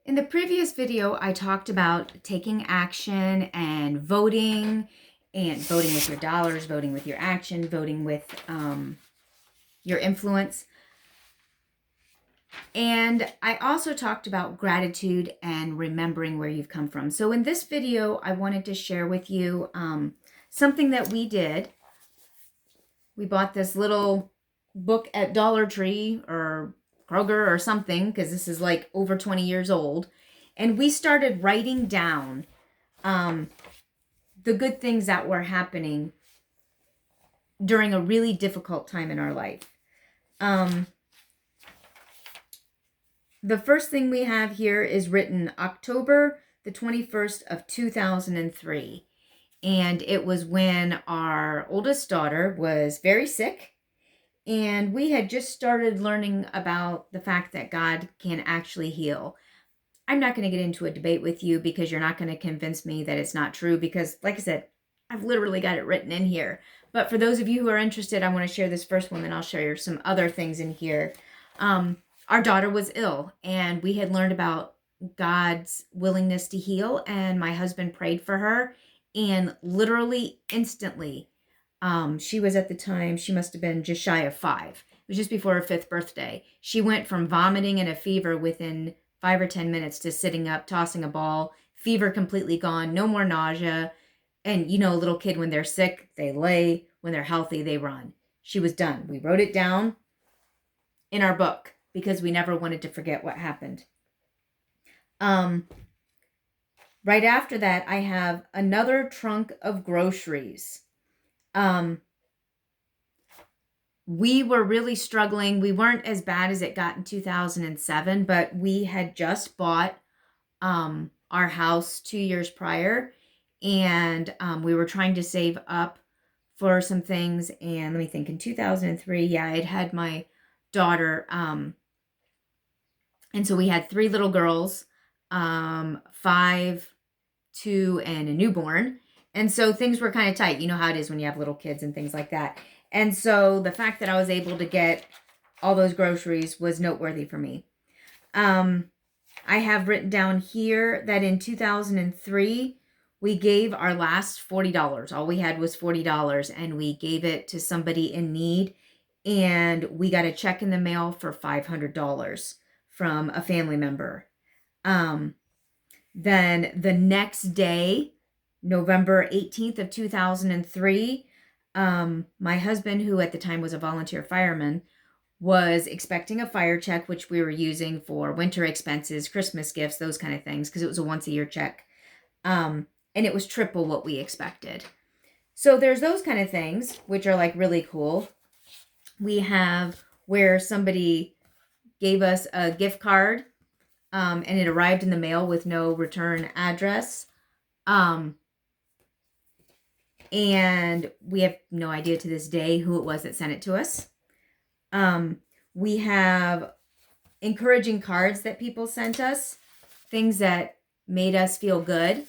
In the previous video, I talked about taking action and voting with your dollars, voting with your action, voting with your influence. And I also talked about gratitude and remembering where you've come from. So in this video, I wanted to share with you something that we did. We bought this little book at Dollar Tree or Kroger or something, because this is like over 20 years old. And we started writing down the good things that were happening during a really difficult time in our life. The first thing we have here is written October the 21st of 2003. And it was when our oldest daughter was very sick. And we had just started learning about the fact that God can actually heal. I'm not going to get into a debate with you because you're not going to convince me that it's not true because, like I said, I've literally got it written in here. But for those of you who are interested, I want to share this first one, then I'll share some other things in here. Our daughter was ill, and we had learned about God's willingness to heal, and my husband prayed for her, and literally instantly, she was at the time, she must have been just shy of 5. It was just before her 5th birthday. She went from vomiting and a fever within 5 or 10 minutes to sitting up, tossing a ball, fever completely gone, no more nausea. And you know, a little kid, when they're sick, they lay. When they're healthy, they run. She was done. We wrote it down in our book because we never wanted to forget what happened. Right after that, I have another trunk of groceries. We were really struggling. We weren't as bad as it got in 2007, but we had just bought our house 2 years prior, and we were trying to save up for some things. And let me think, in 2003, yeah, I'd had my daughter, and so we had 3 little girls, 5, 2, and a newborn. And so things were kind of tight. You know how it is when you have little kids and things like that. And so the fact that I was able to get all those groceries was noteworthy for me. I have written down here that in 2003, we gave our last $40. All we had was $40, and we gave it to somebody in need. And we got a check in the mail for $500 from a family member. Then the next day, November 18th of 2003, my husband, who at the time was a volunteer fireman, was expecting a fire check, which we were using for winter expenses, Christmas gifts, those kind of things, because it was a once-a-year check. And it was triple what we expected. So there's those kind of things, which are like really cool. We have where somebody gave us a gift card, and it arrived in the mail with no return address. And we have no idea to this day who it was that sent it to us. We have encouraging cards that people sent us, things that made us feel good.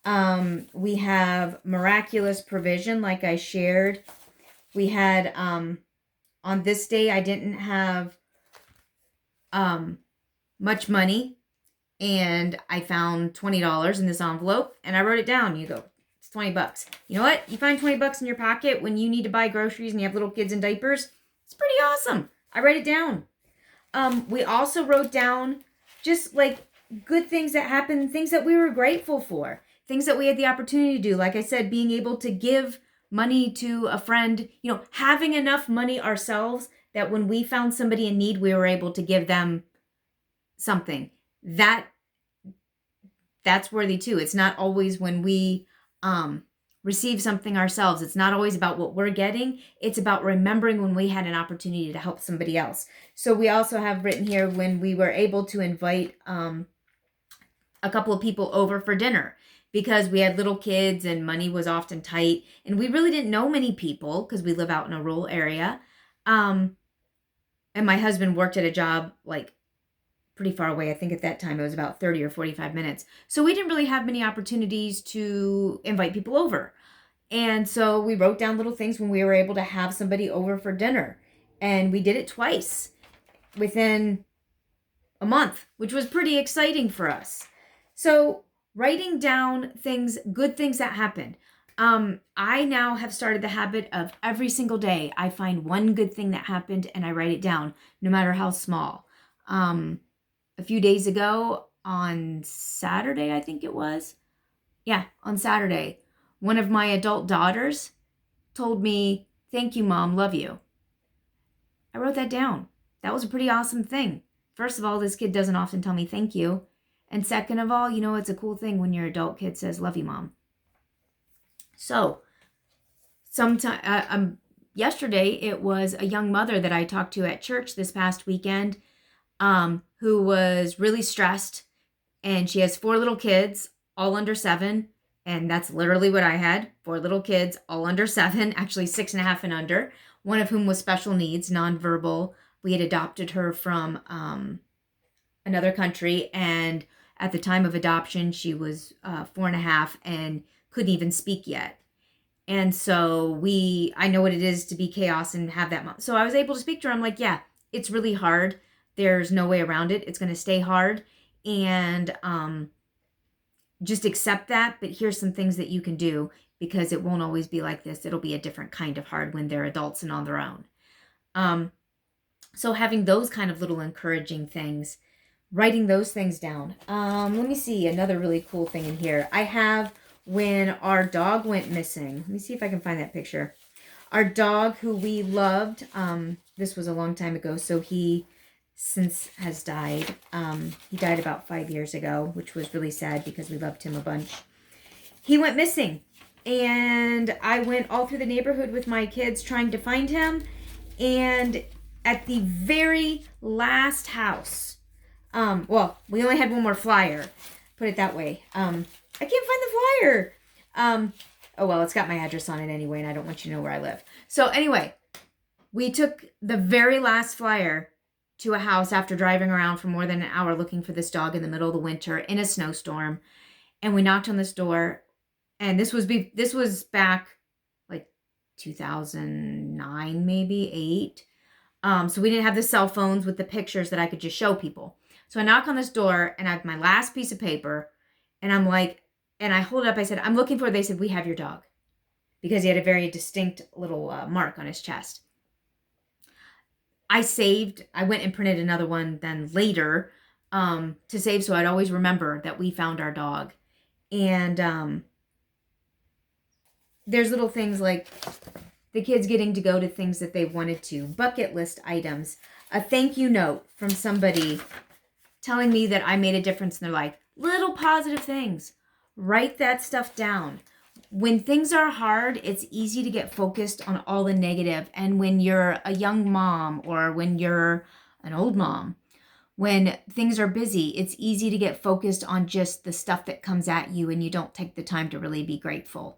We have miraculous provision, like I shared. We had, on this day, I didn't have much money, and I found $20 in this envelope, and I wrote it down. You go, it's $20. You know what? You find $20 in your pocket when you need to buy groceries and you have little kids in diapers. It's pretty awesome. I write it down. We also wrote down just like good things that happened, things that we were grateful for, things that we had the opportunity to do. Like I said, being able to give money to a friend, you know, having enough money ourselves that when we found somebody in need, we were able to give them something. That's worthy too. It's not always when we receive something ourselves. It's not always about what we're getting. It's about remembering when we had an opportunity to help somebody else. So we also have written here when we were able to invite a couple of people over for dinner because we had little kids and money was often tight. And we really didn't know many people because we live out in a rural area. And my husband worked at a job like pretty far away. I think at that time it was about 30 or 45 minutes. So we didn't really have many opportunities to invite people over. And so we wrote down little things when we were able to have somebody over for dinner. And we did it twice within a month, which was pretty exciting for us. So writing down things, good things that happened. I now have started the habit of every single day, I find one good thing that happened and I write it down, no matter how small. A few days ago on Saturday, I think it was. Yeah, on Saturday, one of my adult daughters told me, "Thank you, Mom, love you." I wrote that down. That was a pretty awesome thing. First of all, this kid doesn't often tell me thank you. And second of all, it's a cool thing when your adult kid says, "Love you, Mom." So, yesterday, it was a young mother that I talked to at church this past weekend, who was really stressed. And she has 4 little kids, all under 7. And that's literally what I had. 4 little kids, all under 7, actually 6.5 and under. One of whom was special needs, nonverbal. We had adopted her from another country. And at the time of adoption, she was 4.5 and couldn't even speak yet. And so I know what it is to be chaos and have that. So I was able to speak to her. I'm like, yeah, it's really hard. There's no way around it. It's going to stay hard. And just accept that. But here's some things that you can do, because it won't always be like this. It'll be a different kind of hard when they're adults and on their own. So having those kind of little encouraging things, writing those things down. Let me see, another really cool thing in here. I have when our dog went missing. Let me see if I can find that picture. Our dog, who we loved, this was a long time ago, so he since has died. He died about 5 years ago, which was really sad because we loved him a bunch. He went missing, and I went all through the neighborhood with my kids trying to find him. And at the very last house, well, we only had one more flyer, put it that way. I can't find the flyer. Oh well, it's got my address on it anyway, and I don't want you to know where I live. So anyway, we took the very last flyer to a house after driving around for more than an hour looking for this dog in the middle of the winter in a snowstorm. And we knocked on this door, and this was back like 2009, maybe 8. So we didn't have the cell phones with the pictures that I could just show people. So I knock on this door, and I have my last piece of paper, and I'm like, and I hold it up. I said, "I'm looking for it." They said, "We have your dog," because he had a very distinct little mark on his chest. I went and printed another one then later to save, so I'd always remember that we found our dog. And there's little things like the kids getting to go to things that they wanted to, bucket list items, a thank you note from somebody telling me that I made a difference in their life, little positive things. Write that stuff down. When things are hard, it's easy to get focused on all the negative. And when you're a young mom, or when you're an old mom, when things are busy, it's easy to get focused on just the stuff that comes at you, and you don't take the time to really be grateful.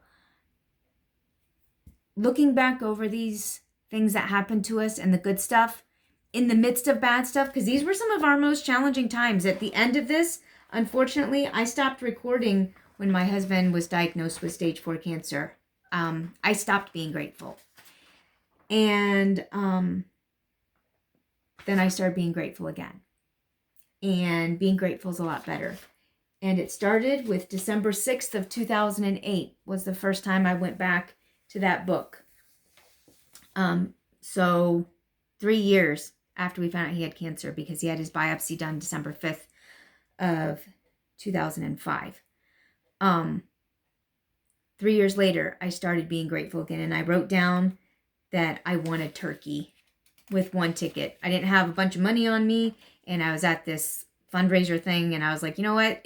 Looking back over these things that happened to us and the good stuff in the midst of bad stuff, because these were some of our most challenging times. At the end of this, unfortunately, I stopped recording when my husband was diagnosed with stage 4 cancer. I stopped being grateful. And then I started being grateful again. And being grateful is a lot better. And it started with December 6th of 2008 was the first time I went back to that book. So 3 years after we found out he had cancer, because he had his biopsy done December 5th of 2005. 3 years later, I started being grateful again, and I wrote down that I won a turkey with 1 ticket. I didn't have a bunch of money on me, and I was at this fundraiser thing, and I was like, you know what?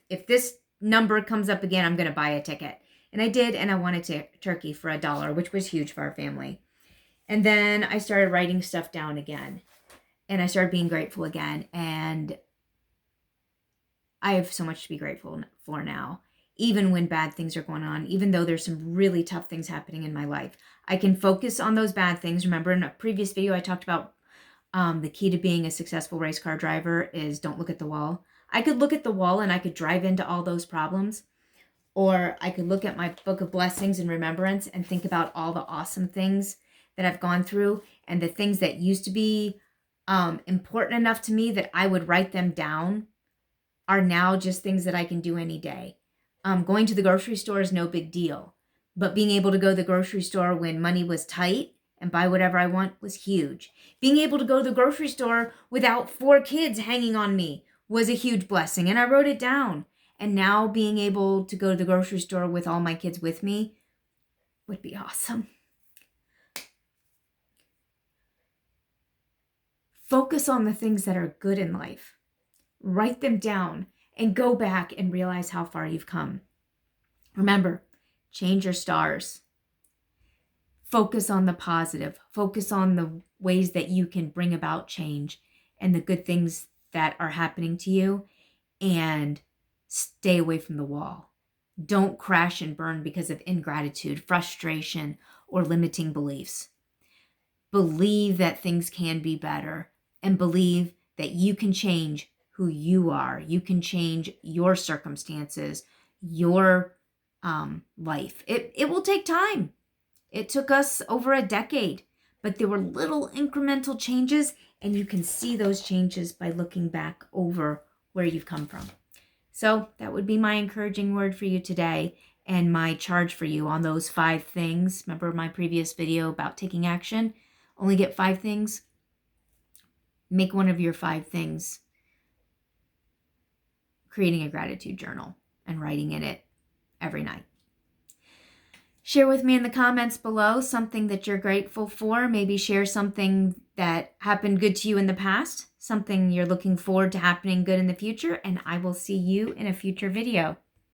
If this number comes up again, I'm going to buy a ticket. And I did, and I won a turkey for $1, which was huge for our family. And then I started writing stuff down again, and I started being grateful again, and I have so much to be grateful for now. Even when bad things are going on, even though there's some really tough things happening in my life, I can focus on those bad things. Remember, in a previous video, I talked about the key to being a successful race car driver is don't look at the wall. I could look at the wall and I could drive into all those problems. Or I could look at my book of blessings and remembrance and think about all the awesome things that I've gone through, and the things that used to be important enough to me that I would write them down are now just things that I can do any day. Going to the grocery store is no big deal, but being able to go to the grocery store when money was tight and buy whatever I want was huge. Being able to go to the grocery store without 4 kids hanging on me was a huge blessing, and I wrote it down. And now being able to go to the grocery store with all my kids with me would be awesome. Focus on the things that are good in life. Write them down and go back and realize how far you've come. Remember, change your stars. Focus on the positive. Focus on the ways that you can bring about change and the good things that are happening to you, and stay away from the wall. Don't crash and burn because of ingratitude, frustration, or limiting beliefs. Believe that things can be better, and believe that you can change who you are. You can change your circumstances, your life. It will take time. It took us over a decade, but there were little incremental changes, and you can see those changes by looking back over where you've come from. So that would be my encouraging word for you today, and my charge for you on those 5 things. Remember my previous video about taking action? Only get 5 things. Make one of your 5 things creating a gratitude journal and writing in it every night. Share with me in the comments below something that you're grateful for. Maybe share something that happened good to you in the past, something you're looking forward to happening good in the future, and I will see you in a future video.